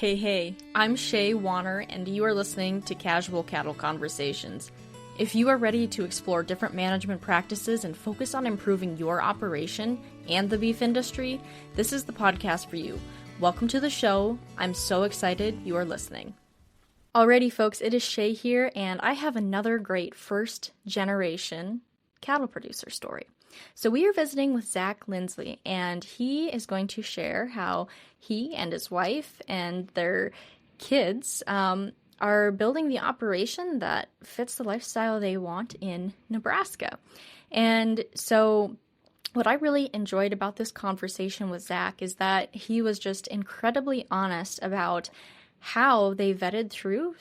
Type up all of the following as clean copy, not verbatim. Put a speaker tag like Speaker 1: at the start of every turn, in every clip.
Speaker 1: Hey, I'm Shay Warner, and you are listening to Casual Cattle Conversations. If you are ready to explore different management practices and focus on improving your operation and the beef industry, this is the podcast for you. Welcome to the show. I'm so excited you are listening. Alrighty, folks, it is Shay here, and I have another great first-generation cattle producer story. So we are visiting with Zack Lindsley, and he is going to share how he and his wife and their kids are building the operation that fits the lifestyle they want in Nebraska. And so what I really enjoyed about this conversation with Zack is that he was just incredibly honest about how they vetted through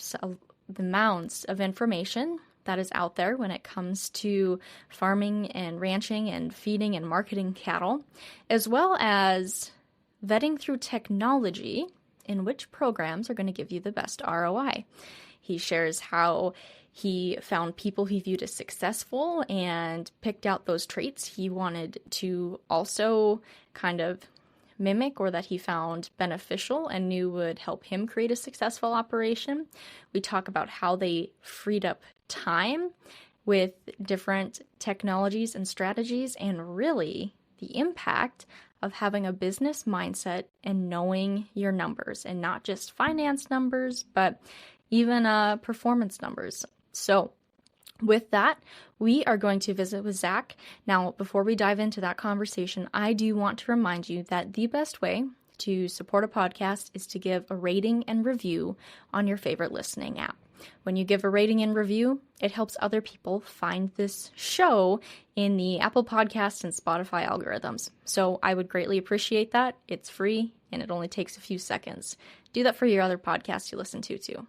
Speaker 1: the mounds of information that is out there when it comes to farming and ranching and feeding and marketing cattle, as well as vetting through technology in which programs are going to give you the best ROI. He shares how he found people he viewed as successful and picked out those traits he wanted to also kind of mimic or that he found beneficial and knew would help him create a successful operation. We talk about how they freed up time with different technologies and strategies, and really the impact of having a business mindset and knowing your numbers, and not just finance numbers, but even performance numbers. So with that, we are going to visit with Zack. Now, before we dive into that conversation, I do want to remind you that the best way to support a podcast is to give a rating and review on your favorite listening app. When you give a rating and review, it helps other people find this show in the Apple Podcasts and Spotify algorithms. So I would greatly appreciate that. It's free and it only takes a few seconds. Do that for your other podcasts you listen to too.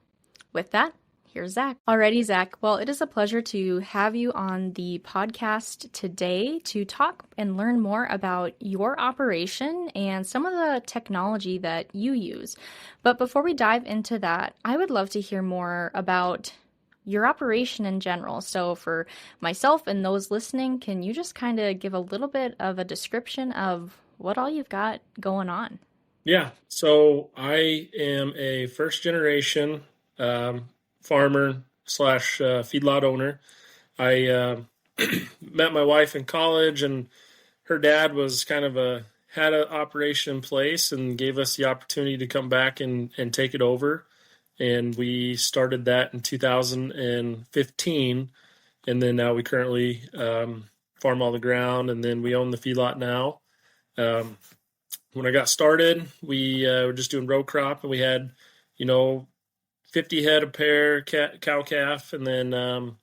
Speaker 1: With that, here's Zack. Alrighty, Zack. Well, it is a pleasure to have you on the podcast today to talk and learn more about your operation and some of the technology that you use. But before we dive into that, I would love to hear more about your operation in general. So for myself and those listening, can you just kind of give a little bit of a description of what all you've got going on?
Speaker 2: Yeah. So I am a first generation farmer slash feedlot owner. I met my wife in college, and her dad was had an operation in place and gave us the opportunity to come back and take it over. And we started that in 2015. And then now we currently farm all the ground, and then we own the feedlot now. When I got started, we were just doing row crop, and we had, 50 head a pair, cow calf, and then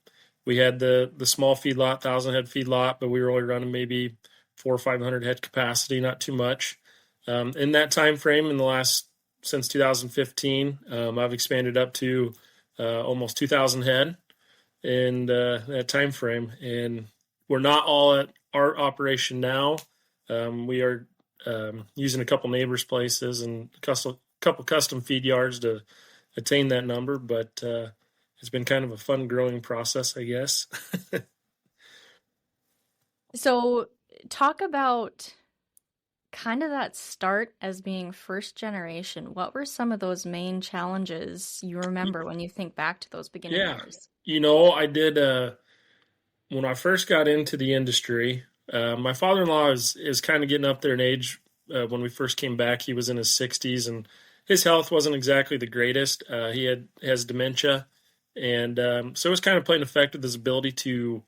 Speaker 2: we had the small feedlot, 1,000 head feedlot, but we were only running maybe 400 or 500 head capacity, not too much. In that time frame, since 2015, I've expanded up to almost 2,000 head in that time frame, and we're not all at our operation now. We are using a couple neighbors' places and a couple custom feed yards to attain that number, but it's been kind of a fun growing process, I guess.
Speaker 1: So talk about kind of that start as being first generation. What were some of those main challenges you remember when you think back to those beginning years?
Speaker 2: I did, when I first got into the industry, my father-in-law is kind of getting up there in age. When we first came back, he was in his 60s, and his health wasn't exactly the greatest. He has dementia, and so it was kind of playing effect with his ability to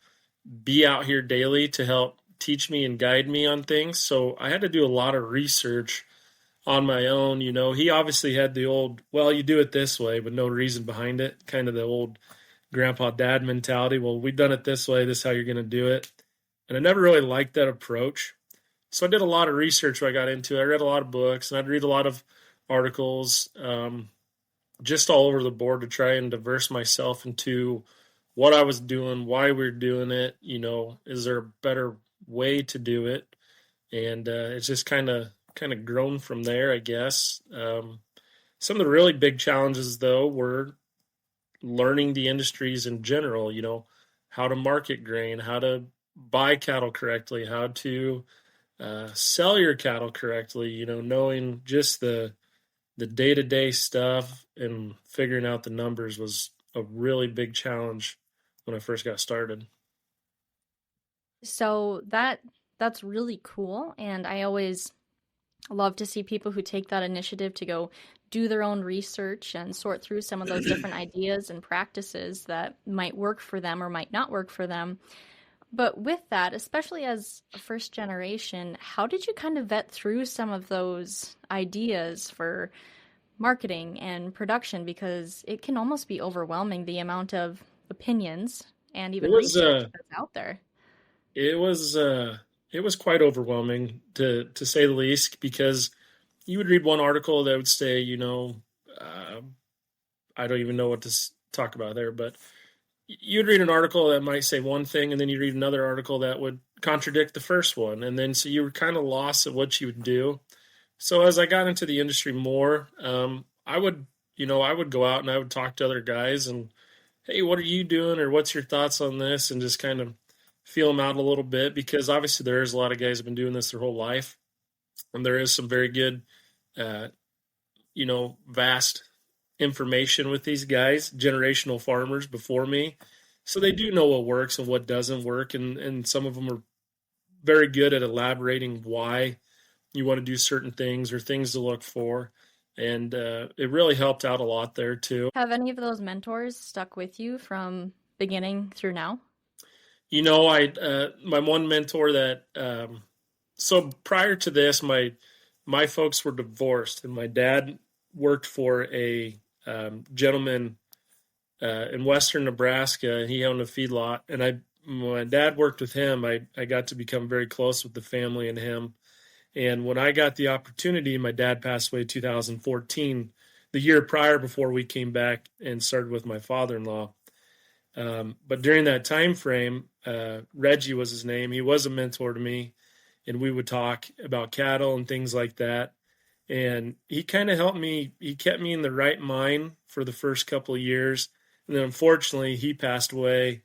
Speaker 2: be out here daily to help teach me and guide me on things. So I had to do a lot of research on my own. He obviously had the old, well, you do it this way, but no reason behind it, kind of the old grandpa dad mentality. Well, we've done it this way. This is how you're going to do it. And I never really liked that approach. So I did a lot of research when I got into it. I read a lot of books, and I'd read a lot of articles just all over the board to try and diverse myself into what I was doing, why we're doing it. Is there a better way to do it? And it's just kind of grown from there, I guess. Some of the really big challenges, though, were learning the industries in general, how to market grain, how to buy cattle correctly, how to sell your cattle correctly, knowing just the the day-to-day stuff and figuring out the numbers was a really big challenge when I first got started.
Speaker 1: So that's really cool, and I always love to see people who take that initiative to go do their own research and sort through some of those different ideas and practices that might work for them or might not work for them. But with that, especially as a first generation, how did you kind of vet through some of those ideas for marketing and production? Because it can almost be overwhelming the amount of opinions and
Speaker 2: It
Speaker 1: even
Speaker 2: was
Speaker 1: research that's out there.
Speaker 2: it was it was quite overwhelming to say the least, because you would read one article that would say, uh, I don't even know what to talk about there, but you'd read an article that might say one thing, and then you'd read another article that would contradict the first one, and then so you were kind of lost at what you would do. So as I got into the industry more, I would go out and I would talk to other guys and, hey, what are you doing, or what's your thoughts on this, and just kind of feel them out a little bit, because obviously there is a lot of guys who've been doing this their whole life, and there is some very good, uh, vast information with these guys, generational farmers before me. So they do know what works and what doesn't work. And some of them are very good at elaborating why you want to do certain things or things to look for. And it really helped out a lot there too.
Speaker 1: Have any of those mentors stuck with you from beginning through now?
Speaker 2: My one mentor that, so prior to this, my folks were divorced, and my dad worked for a gentleman in western Nebraska. He owned a feedlot, and my dad worked with him. I got to become very close with the family and him. And when I got the opportunity, my dad passed away in 2014, the year prior, before we came back and started with my father-in-law. But during that time frame, Reggie was his name. He was a mentor to me, and we would talk about cattle and things like that. And he kind of helped me. He kept me in the right mind for the first couple of years, and then unfortunately, he passed away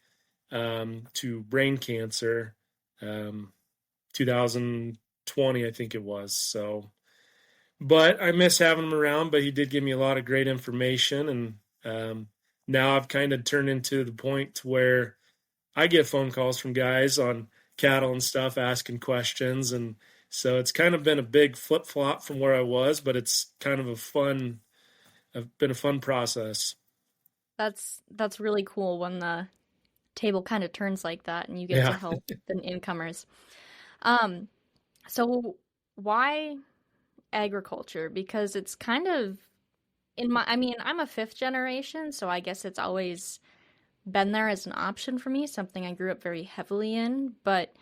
Speaker 2: to brain cancer, 2020, I think it was. So, but I miss having him around. But he did give me a lot of great information, and now I've kind of turned into the point to where I get phone calls from guys on cattle and stuff asking questions. And so it's kind of been a big flip flop from where I was, but it's kind of been a fun process.
Speaker 1: That's really cool when the table kind of turns like that and you get to
Speaker 2: Yeah.
Speaker 1: help the incomers. Um, so why agriculture? Because it's kind of I mean, I'm a fifth generation, so I guess it's always been there as an option for me, something I grew up very heavily in, but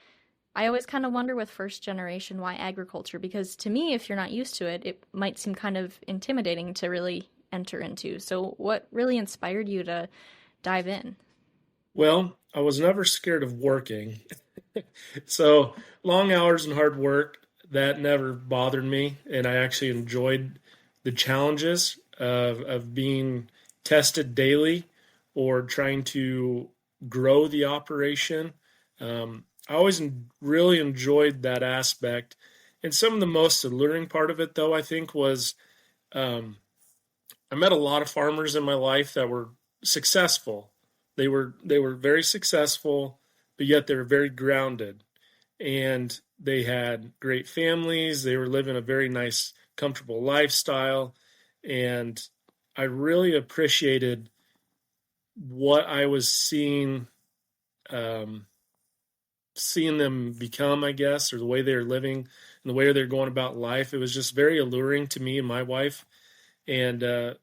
Speaker 1: I always kind of wonder with first generation why agriculture, because to me, if you're not used to it, it might seem kind of intimidating to really enter into. So what really inspired you to dive in?
Speaker 2: Well, I was never scared of working. So long hours and hard work, that never bothered me. And I actually enjoyed the challenges of being tested daily or trying to grow the operation. I always really enjoyed that aspect. And some of the most alluring part of it, though, I think was, um, I met a lot of farmers in my life that were successful. They were very successful, but yet they were very grounded, and they had great families. They were living a very nice, comfortable lifestyle, and I really appreciated what I was um, seeing them become, I guess, or the way they were living and the way they're going about life. It was just very alluring to me and my wife, and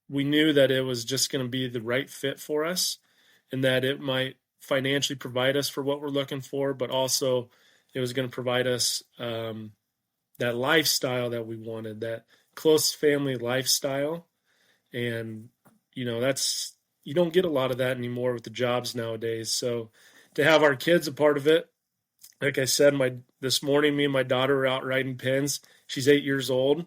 Speaker 2: we knew that it was just going to be the right fit for us, and that it might financially provide us for what we're looking for, but also it was going to provide us that lifestyle that we wanted, that close family lifestyle. And, that's, you don't get a lot of that anymore with the jobs nowadays. So to have our kids a part of it, like I said, this morning, me and my daughter were out riding pens. She's 8 years old.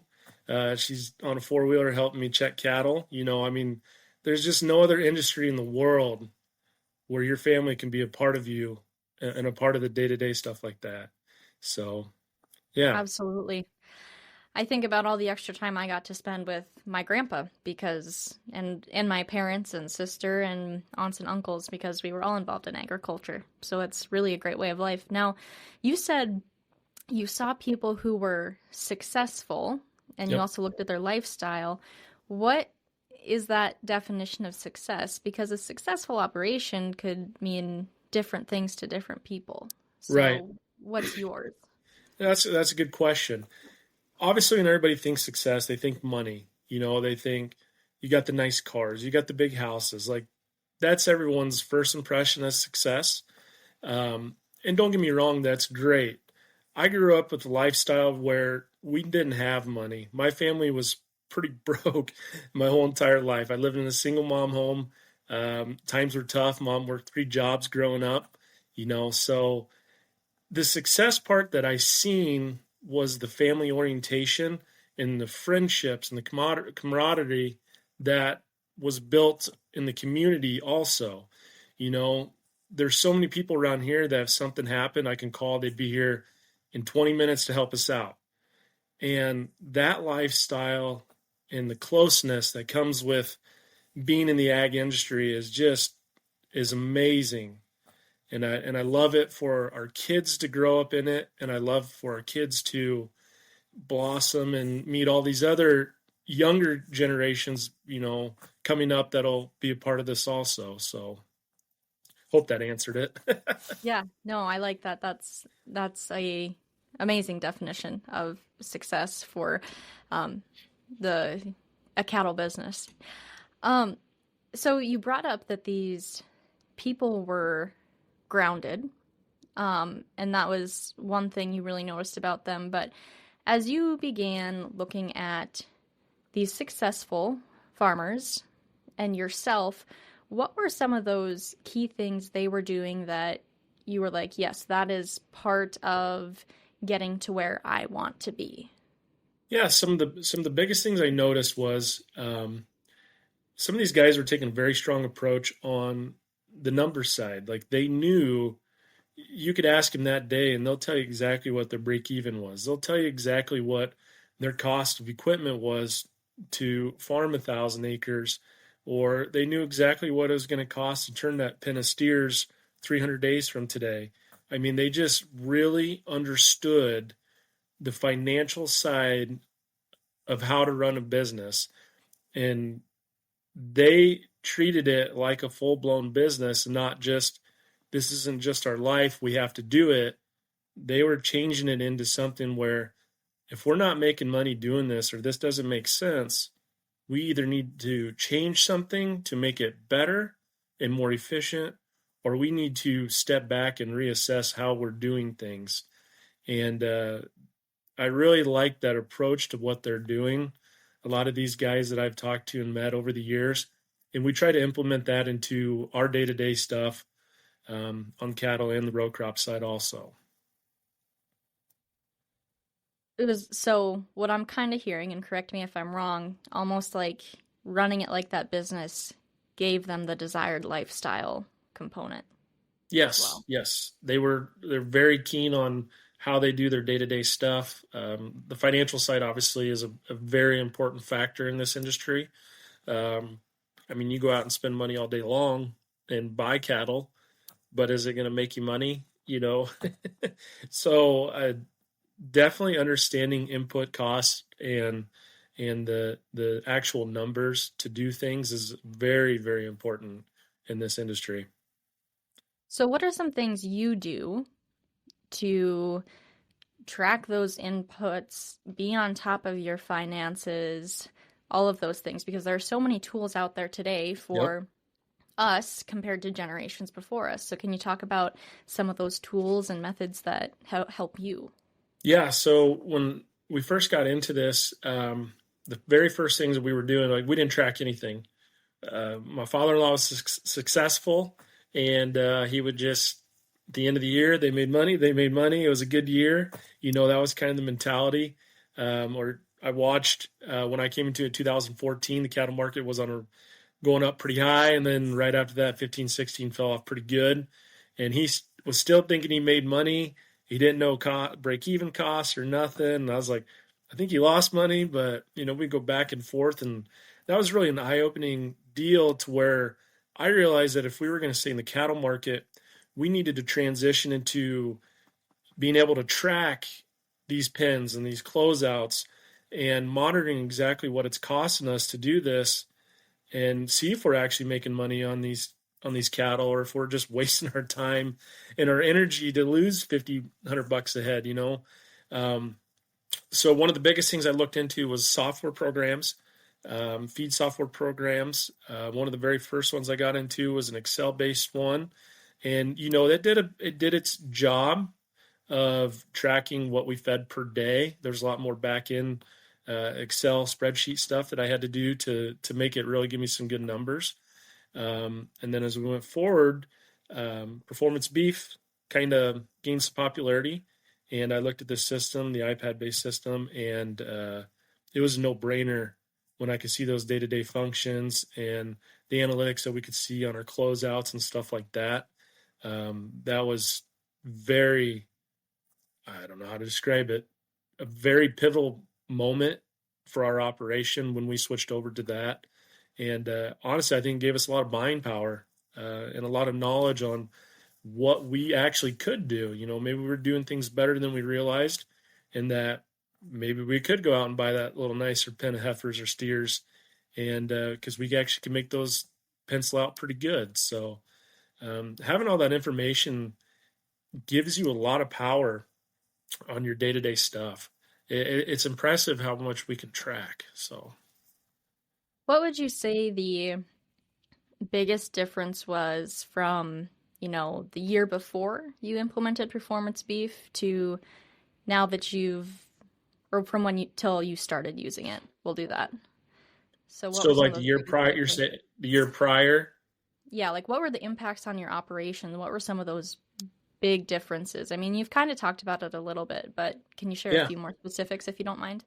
Speaker 2: She's on a four-wheeler helping me check cattle. I mean, there's just no other industry in the world where your family can be a part of you and a part of the day-to-day stuff like that. So, yeah.
Speaker 1: Absolutely. I think about all the extra time I got to spend with my grandpa and my parents and sister and aunts and uncles because we were all involved in agriculture. So it's really a great way of life. Now, you said you saw people who were successful and you
Speaker 2: Yep.
Speaker 1: also looked at their lifestyle. What is that definition of success? Because a successful operation could mean different things to different people.
Speaker 2: Right.
Speaker 1: So, what's yours?
Speaker 2: That's a good question. Obviously, when everybody thinks success, they think money. They think you got the nice cars, you got the big houses. Like that's everyone's first impression of success. And don't get me wrong, that's great. I grew up with a lifestyle where we didn't have money. My family was pretty broke my whole entire life. I lived in a single mom home. Times were tough. Mom worked 3 jobs growing up, so the success part that I seen was the family orientation and the friendships and the camaraderie that was built in the community also. You know, there's so many people around here that if something happened, I can call, they'd be here in 20 minutes to help us out. And that lifestyle and the closeness that comes with being in the ag industry is amazing. And I love it for our kids to grow up in it, and I love for our kids to blossom and meet all these other younger generations, coming up that'll be a part of this also. So hope that answered it.
Speaker 1: Yeah, no, I like that. That's a amazing definition of success for um, the a cattle business. Um, so you brought up that these people were grounded, and that was one thing you really noticed about them. But as you began looking at these successful farmers and yourself, what were some of those key things they were doing that you were like, yes, that is part of getting to where I want to be?
Speaker 2: Yeah, some of the biggest things I noticed was some of these guys were taking a very strong approach on the numbers side. Like they knew you could ask them that day and they'll tell you exactly what their break even was. They'll tell you exactly what their cost of equipment was to farm 1,000 acres, or they knew exactly what it was going to cost to turn that pen of steers 300 days from today. I mean, they just really understood the financial side of how to run a business, and they treated it like a full-blown business, not just this isn't just our life, we have to do it. They were changing it into something where if we're not making money doing this or this doesn't make sense, we either need to change something to make it better and more efficient, or we need to step back and reassess how we're doing things. And I really like that approach to what they're doing. A lot of these guys that I've talked to and met over the years, and we try to implement that into our day-to-day stuff on cattle and the row crop side also.
Speaker 1: It was so what I'm kind of hearing, and correct me if I'm wrong, almost like running it like that business gave them the desired lifestyle component as
Speaker 2: Yes,
Speaker 1: well.
Speaker 2: yes, they're very keen on how they do their day-to-day stuff. The financial side obviously is a very important factor in this industry. Um, I mean, you go out and spend money all day long and buy cattle, but is it going to make you money? So definitely understanding input costs and the actual numbers to do things is very, very important in this industry.
Speaker 1: So, what are some things you do to track those inputs, be on top of your finances, all of those things? Because there are so many tools out there today
Speaker 2: Yep.
Speaker 1: for us compared to generations before us. So, can you talk about some of those tools and methods that help you?
Speaker 2: Yeah. So when we first got into this, the very first things that we were doing, like we didn't track anything. My father-in-law was successful, and he would just at the end of the year they made money. They made money. It was a good year. That was kind of the mentality. Or I watched when I came into it 2014, the cattle market was going up pretty high, and then right after that, 15, 16 fell off pretty good, and was still thinking he made money. He didn't know break even costs or nothing. And I was like, I think he lost money, but we go back and forth, and that was really an eye-opening deal to where I realized that if we were going to stay in the cattle market, we needed to transition into being able to track these pins and these closeouts and monitoring exactly what it's costing us to do this and see if we're actually making money on these cattle or if we're just wasting our time and our energy to lose 50 $100 a head. um, so one of the biggest things I looked into was software programs, feed software programs. One of the very first ones I got into was an Excel based one, and it did its job of tracking what we fed per day. There's a lot more back end Excel spreadsheet stuff that I had to do to make it really give me some good numbers. And then as we went forward, performance beef kind of gained some popularity, and I looked at this system, the iPad based system, and it was a no brainer when I could see those day to day functions and the analytics that we could see on our closeouts and stuff like that. That was very, I don't know how to describe it, a very pivotal moment for our operation when we switched over to that. And honestly, I think it gave us a lot of buying power and a lot of knowledge on what we actually could do. Maybe we were doing things better than we realized, and that maybe we could go out and buy that little nicer pen of heifers or steers, and because we actually can make those pencil out pretty good. So having all that information gives you a lot of power on your day to day stuff. It's impressive how much we can track. So,
Speaker 1: What would you say the biggest difference was from, the year before you implemented performance beef to now that or from when till you started using it? We'll do that. So what
Speaker 2: so
Speaker 1: were some
Speaker 2: like
Speaker 1: of
Speaker 2: the
Speaker 1: those
Speaker 2: year
Speaker 1: biggest
Speaker 2: prior, you're
Speaker 1: differences?
Speaker 2: saying the year prior.
Speaker 1: Yeah, like what were the impacts on your operation? What were some of those big differences? I mean, you've kind of talked about it a little bit, but can you share a
Speaker 2: Yeah.
Speaker 1: few more specifics if you don't mind?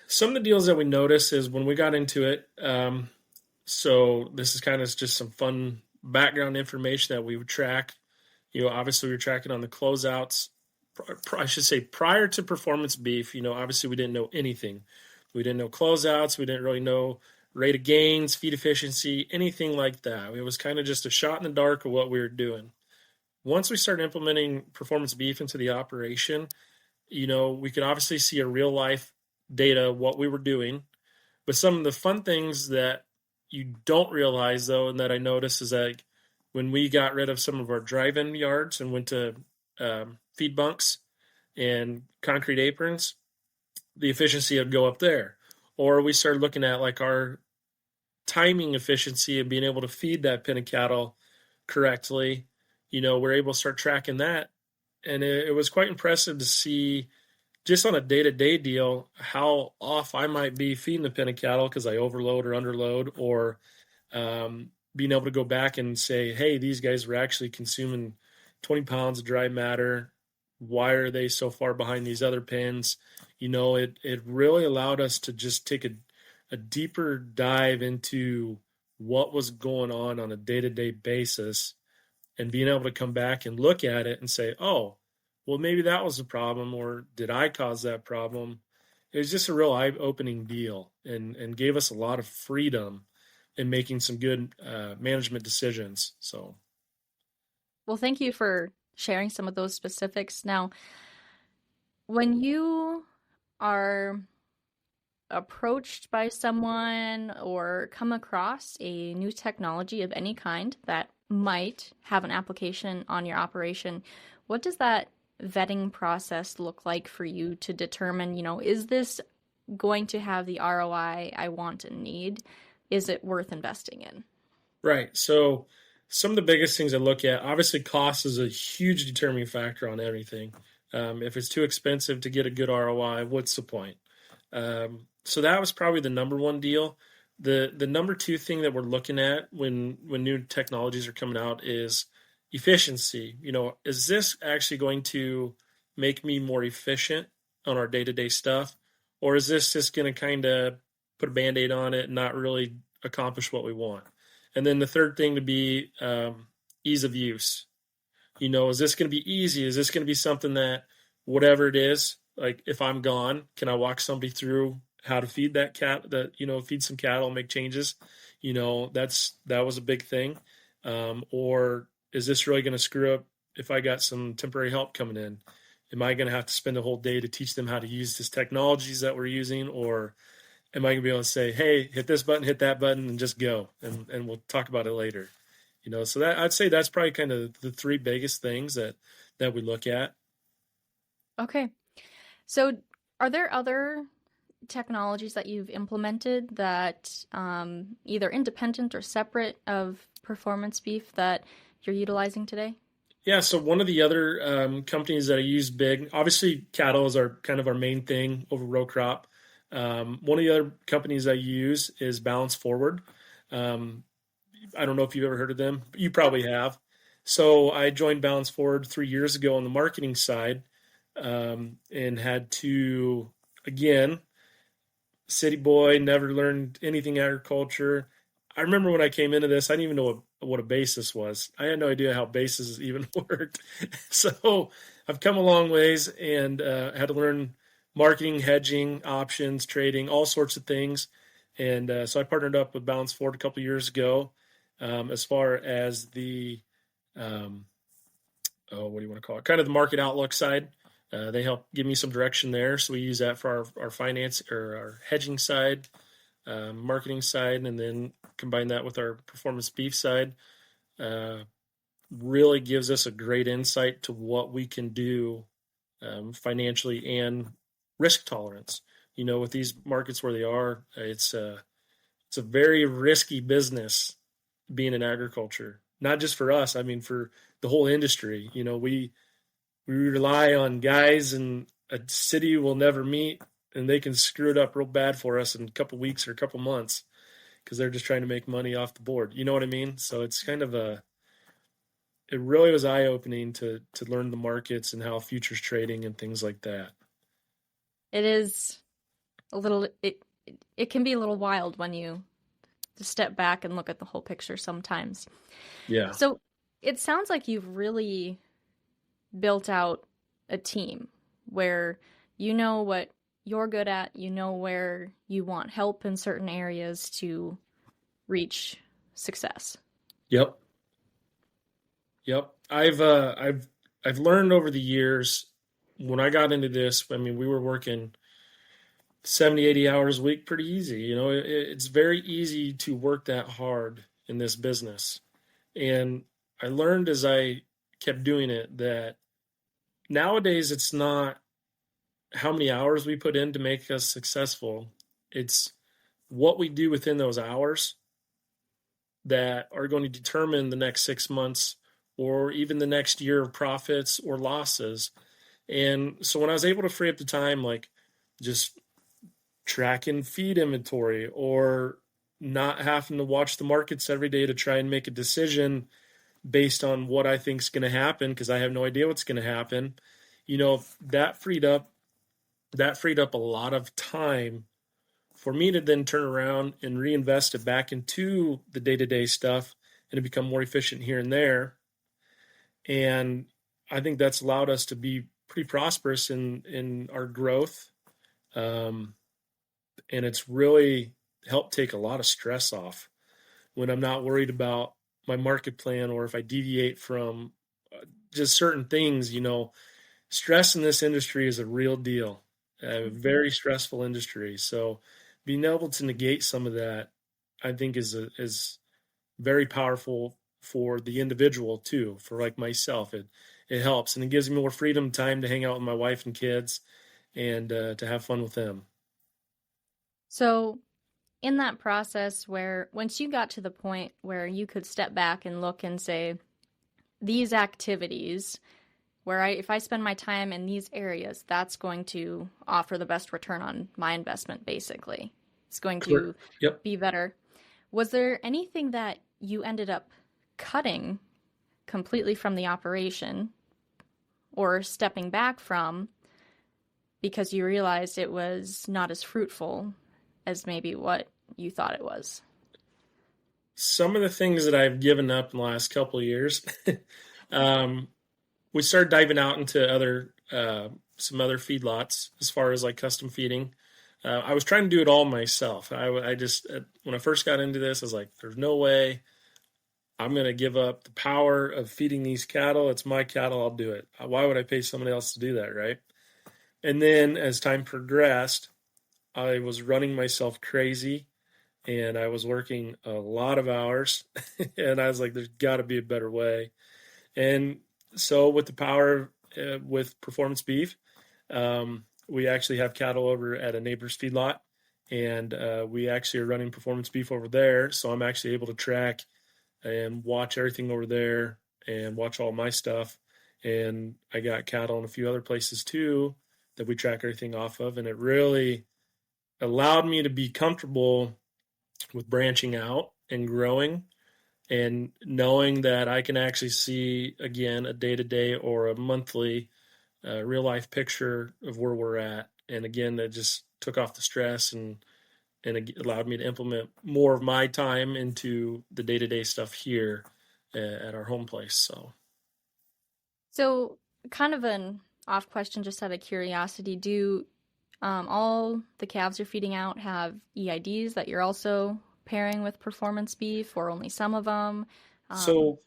Speaker 2: Some of the deals that we noticed is when we got into it. So this is kind of just some fun background information that we would track. Obviously we were tracking on the closeouts. I should say prior to performance beef. Obviously we didn't know anything. We didn't know closeouts. We didn't really know rate of gains, feed efficiency, anything like that. It was kind of just a shot in the dark of what we were doing. Once we started implementing performance beef into the operation, we could obviously see a real life data what we were doing. But some of the fun things that you don't realize though, and that I noticed is that when we got rid of some of our drive-in yards and went to feed bunks and concrete aprons, the efficiency would go up there. Or we started looking at like our timing efficiency and being able to feed that pen of cattle correctly. We're able to start tracking that, and it was quite impressive to see just on a day-to-day deal how off I might be feeding the pen of cattle because I overload or underload, or being able to go back and say, hey, these guys were actually consuming 20 pounds of dry matter. Why are they so far behind these other pens? It really allowed us to just take a deeper dive into what was going on a day-to-day basis, and being able to come back and look at it and say, oh, well, maybe that was the problem, or did I cause that problem? It was just a real eye-opening deal, and gave us a lot of freedom in making some good management decisions. So,
Speaker 1: Well, thank you for sharing some of those specifics. Now, when you are approached by someone or come across a new technology of any kind that might have an application on your operation, what does that vetting process look like for you to determine, is this going to have the ROI I want and need? Is it worth investing in?
Speaker 2: right. So, some of the biggest things I look at, obviously, cost is a huge determining factor on everything. If it's too expensive to get a good ROI, what's the point? So that was probably the number one deal. The number two thing that we're looking at when new technologies are coming out is efficiency. Is this actually going to make me more efficient on our day to day stuff, or is this just going to kind of put a band-aid on it and not really accomplish what we want? And then the third thing to be ease of use. Is this going to be easy? Is this going to be something that whatever it is, like if I'm gone, can I walk somebody through how to feed that cat, feed some cattle, make changes? That was a big thing. Or is this really going to screw up if I got some temporary help coming in? Am I going to have to spend a whole day to teach them how to use these technologies that we're using? Or am I going to be able to say, hey, hit this button, hit that button, and just go, and we'll talk about it later? So that I'd say that's probably kind of the three biggest things that we look at.
Speaker 1: Okay. So are there other technologies that you've implemented that either independent or separate of performance beef that you're utilizing today?
Speaker 2: Yeah, so one of the other companies that I use big, obviously cattle is our kind of our main thing over row crop. One of the other companies I use is Balance Forward. Um, I don't know if you've ever heard of them, but you
Speaker 1: Yep.
Speaker 2: probably have. So I joined Balance Forward 3 years ago on the marketing side, and had to, again, city boy, never learned anything agriculture. I remember when I came into this, I didn't even know what a basis was. I had no idea how basis even worked. So I've come a long ways and had to learn marketing, hedging, options, trading, all sorts of things. And so I partnered up with Balance Forward a couple of years ago, as far as the um, what do you want to call it? Kind of the market outlook side. They help give me some direction there. So we use that for our finance or our hedging side, marketing side, and then combine that with our performance beef side. Uh, Really gives us a great insight to what we can do financially and risk tolerance. With these markets where they are, it's a very risky business being in agriculture. Not just for us, I mean for the whole industry. We rely on guys and a city we'll never meet, and they can screw it up real bad for us in a couple weeks or a couple months because they're just trying to make money off the board. You know what I mean? So it's kind of it really was eye opening to learn the markets and how futures trading and things like that.
Speaker 1: It is a little it can be a little wild when you just step back and look at the whole picture sometimes.
Speaker 2: Yeah.
Speaker 1: So it sounds like you've really built out a team where you know what you're good at, you know where you want help in certain areas to reach success.
Speaker 2: Yep. Yep. I've learned over the years when I got into this, I mean, we were working 70, 80 hours a week pretty easy. It's very easy to work that hard in this business. And I learned as I kept doing it that nowadays it's not how many hours we put in to make us successful. It's what we do within those hours that are going to determine the next 6 months or even the next year of profits or losses. And so when I was able to free up the time, like just tracking feed inventory or not having to watch the markets every day to try and make a decision based on what I think is going to happen because I have no idea what's going to happen. That freed up a lot of time for me to then turn around and reinvest it back into the day-to-day stuff and to become more efficient here and there. And I think that's allowed us to be pretty prosperous in our growth. And it's really helped take a lot of stress off when I'm not worried about my market plan or if I deviate from just certain things. Stress in this industry is a real deal, a very stressful industry. So being able to negate some of that, I think is very powerful for the individual too. For like myself, it helps and it gives me more freedom, time to hang out with my wife and kids, and to have fun with them.
Speaker 1: So, in that process, where once you got to the point where you could step back and look and say, these activities, if I spend my time in these areas, that's going to offer the best return on my investment, basically. It's going
Speaker 2: Correct.
Speaker 1: to
Speaker 2: Yep.
Speaker 1: be better. Was there anything that you ended up cutting completely from the operation or stepping back from because you realized it was not as fruitful as maybe what you thought it was?
Speaker 2: Some of the things that I've given up in the last couple of years, um, we started diving out into other some other feedlots as far as like custom feeding. I was trying to do it all myself. I just, when I first got into this, I was like, there's no way I'm going to give up the power of feeding these cattle. It's my cattle. I'll do it. Why would I pay somebody else to do that? Right. And then as time progressed, I was running myself crazy and I was working a lot of hours. And I was like, there's got to be a better way. And so, with the power with Performance Beef, we actually have cattle over at a neighbor's feedlot, and we actually are running Performance Beef over there. So I'm actually able to track and watch everything over there and watch all my stuff. And I got cattle in a few other places too that we track everything off of, and it really allowed me to be comfortable with branching out and growing and knowing that I can actually see again a day to day or a monthly real life picture of where we're at. And again, that just took off the stress and it allowed me to implement more of my time into the day to day stuff here at our home place.
Speaker 1: So, kind of an off question, just out of curiosity, do all the calves you're feeding out have EIDs that you're also pairing with performance beef, or only some of them? Um,
Speaker 2: So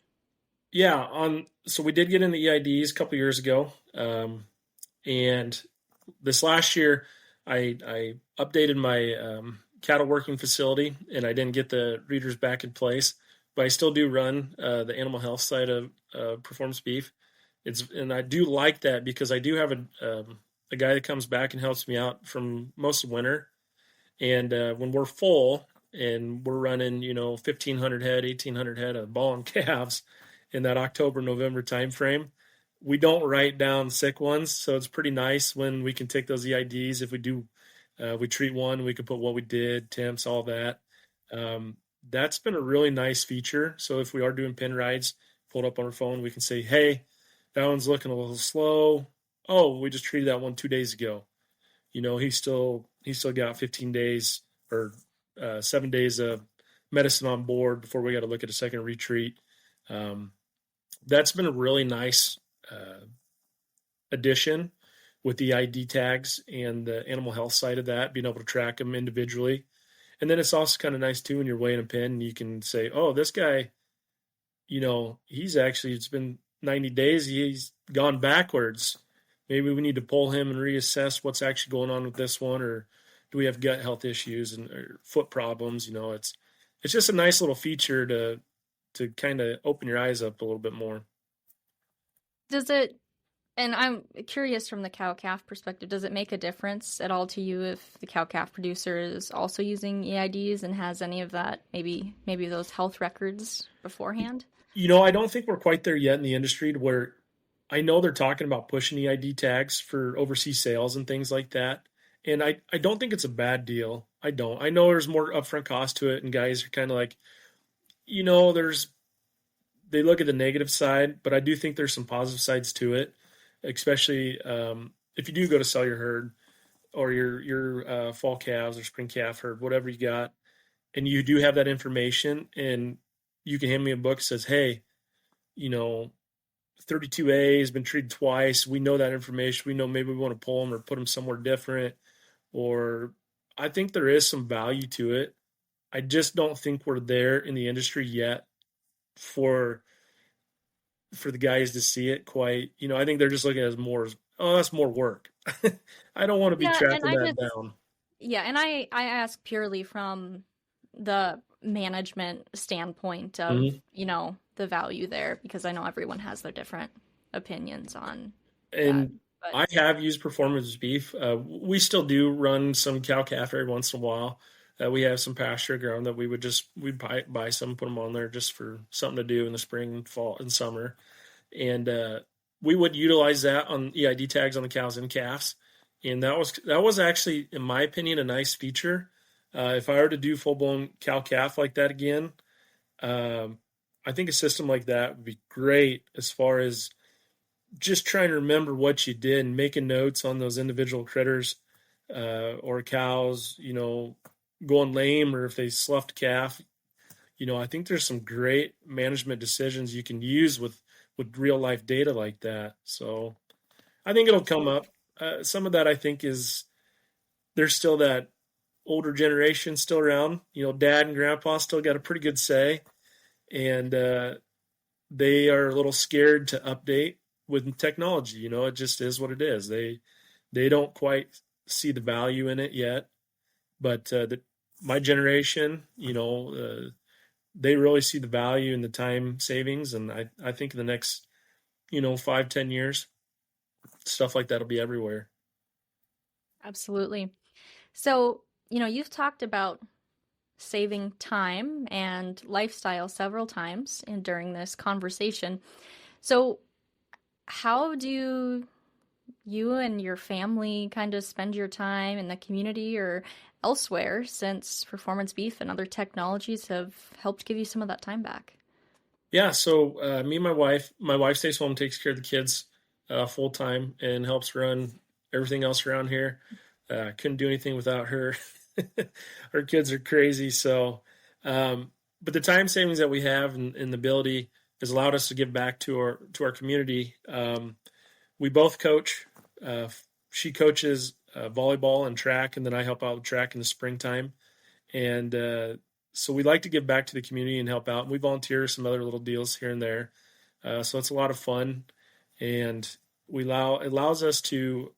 Speaker 2: yeah, so we did get in the EIDs a couple years ago, and this last year I updated my cattle working facility, and I didn't get the readers back in place, but I still do run the animal health side of performance beef. And I do like that because I do have a guy that comes back and helps me out from most of winter. And when we're full and we're running, 1,500 head, 1,800 head of ball and calves in that October, November timeframe, we don't write down sick ones. So it's pretty nice when we can take those EIDs. If we do, we treat one, we can put what we did, temps, all that. That's been a really nice feature. So if we are doing pin rides, pulled up on our phone, we can say, hey, that one's looking a little slow. Oh, we just treated that one 2 days ago. He's still got 15 days or 7 days of medicine on board before we got to look at a second retreat. Um, that's been a really nice addition with the ID tags and the animal health side of that, being able to track them individually. And then it's also kind of nice too when you're weighing a pin, and you can say, oh, this guy, it's been 90 days, he's gone backwards. Maybe we need to pull him and reassess what's actually going on with this one, or do we have gut health issues or foot problems? It's just a nice little feature to kind of open your eyes up a little bit more.
Speaker 1: does it, and I'm curious from the cow calf perspective, does it make a difference at all to you if the cow calf producer is also using EIDs and has any of that, maybe those health records beforehand?
Speaker 2: I don't think we're quite there yet in the industry to where I know they're talking about pushing EID tags for overseas sales and things like that. And I don't think it's a bad deal. I don't. I know there's more upfront cost to it, and guys are kind of like, there's they look at the negative side, but I do think there's some positive sides to it, especially if you do go to sell your herd or your fall calves or spring calf herd, whatever you got, and you do have that information, and you can hand me a book that says, hey, you know, 32A has been treated twice. We know that information. We know maybe we want to pull them or put them somewhere different. Or I think there is some value to it. I just don't think we're there in the industry yet for the guys to see it quite. I think they're just looking at it as more, oh, that's more work. I don't want to be
Speaker 1: Yeah, and
Speaker 2: tracking that down.
Speaker 1: I ask purely from the management standpoint of,
Speaker 2: Mhm.
Speaker 1: the value there, because I know everyone has their different opinions on that.
Speaker 2: And
Speaker 1: But
Speaker 2: I have used performance beef. We still do run some cow calf every once in a while. We have some pasture ground that we'd buy some, put them on there just for something to do in the spring, fall, and summer. And we would utilize that on EID tags on the cows and calves. And that was actually, in my opinion, a nice feature. If I were to do full blown cow calf like that again, um, I think a system like that would be great as far as just trying to remember what you did and making notes on those individual critters or cows, going lame, or if they sloughed calf. I think there's some great management decisions you can use with real life data like that. So I think it'll come
Speaker 1: absolutely.
Speaker 2: up. some of that I think is there's still that older generation still around. Dad and grandpa still got a pretty good say, and they are a little scared to update with technology. It just is what it is. They don't quite see the value in it yet, but my generation, they really see the value in the time savings, and I think in the next 5-10 years, stuff like that will be everywhere.
Speaker 1: Absolutely. So, you've talked about saving time and lifestyle several times during this conversation. So, how do you and your family kind of spend your time in the community or elsewhere, since performance beef and other technologies have helped give you some of that time back?
Speaker 2: Yeah, so me and my wife stays home, takes care of the kids full time, and helps run everything else around here. Couldn't do anything without her. Our kids are crazy, but the time savings that we have and the ability has allowed us to give back to our community. We both coach. She coaches volleyball and track, and then I help out with track in the springtime. And so we like to give back to the community and help out. And we volunteer some other little deals here and there. So it's a lot of fun, and it allows us to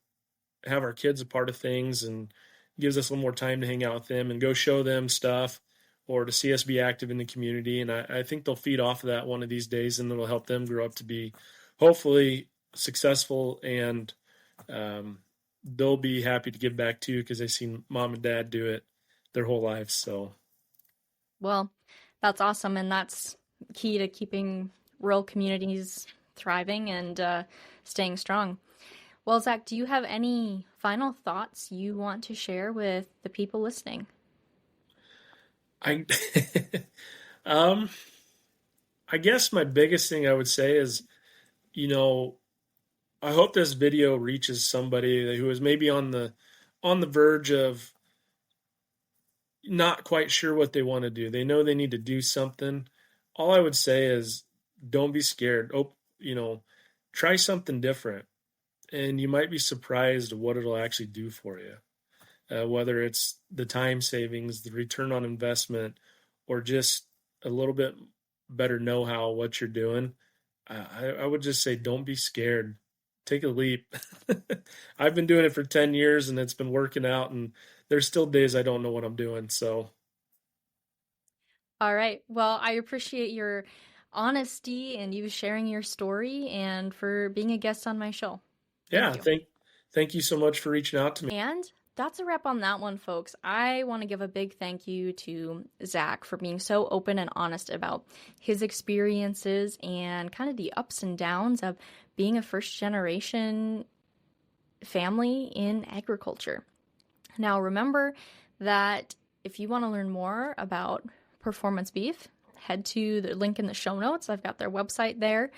Speaker 2: have our kids a part of things, and gives us a little more time to hang out with them and go show them stuff, or to see us be active in the community. And I think they'll feed off of that one of these days, and it'll help them grow up to be hopefully successful, and they'll be happy to give back too, because they've seen mom and dad do it their whole lives. So,
Speaker 1: well, that's awesome, and that's key to keeping rural communities thriving and staying strong. Well, Zack, do you have any final thoughts you want to share with the people listening?
Speaker 2: I I guess my biggest thing I would say is, I hope this video reaches somebody who is maybe on the verge of not quite sure what they want to do. They know they need to do something. All I would say is, don't be scared. Try something different, and you might be surprised what it'll actually do for you. Whether it's the time savings, the return on investment, or just a little bit better know-how what you're doing. I would just say, don't be scared. Take a leap. I've been doing it for 10 years, and it's been working out, and there's still days I don't know what I'm doing. So,
Speaker 1: all right. Well, I appreciate your honesty and you sharing your story, and for being a guest on my show.
Speaker 2: Thank you. Thank you so much for reaching out to me.
Speaker 1: And that's a wrap on that one, folks. I want to give a big thank you to Zack for being so open and honest about his experiences and kind of the ups and downs of being a first-generation family in agriculture. Now, remember that if you want to learn more about performance beef, head to the link in the show notes. I've got their website there.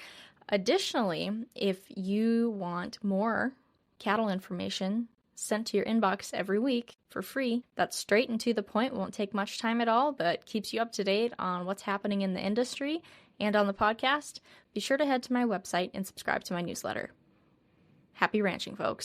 Speaker 1: Additionally, if you want more cattle information sent to your inbox every week for free, that's straight and to the point, won't take much time at all, but keeps you up to date on what's happening in the industry and on the podcast, be sure to head to my website and subscribe to my newsletter. Happy ranching, folks.